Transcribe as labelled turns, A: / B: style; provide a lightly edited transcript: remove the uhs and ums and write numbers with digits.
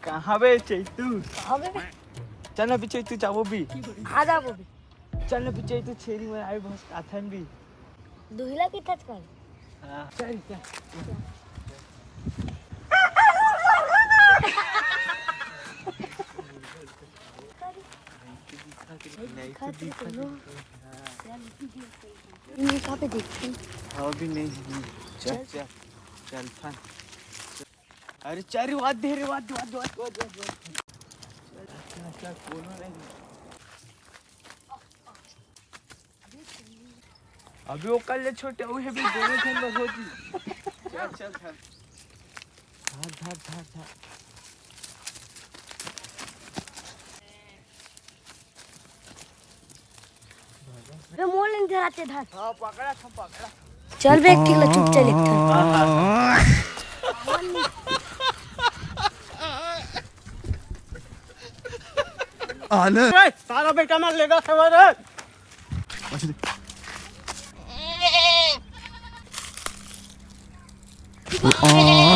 A: कहाँ बे चैतू?
B: अबे
A: चल ना पीछे तू चावो भी।
B: आ जा बोबी
A: चल ना पीछे तू छेरी में आए बस आथन भी।
B: दुहिला की टच कर
A: हाँ चल चल।
B: कहाँ पे देखते हैं?
A: अभी नहीं चल चल चल फन। अरे चारी वाद दे रे वाद वाद वाद वाद वाद चल चल कोनो नहीं। अभी वो कल ले छोटे वो है भी दोनों थे बस होती। चल चल चल धार धार धार धार।
B: रे मोल नहीं धराते धर
A: हाँ पकड़ा था पकड़ा।
B: चल बे एक किलो चुप चल एक
C: आनंद
A: सारा बेटा मार लेगा खबर है।
C: आ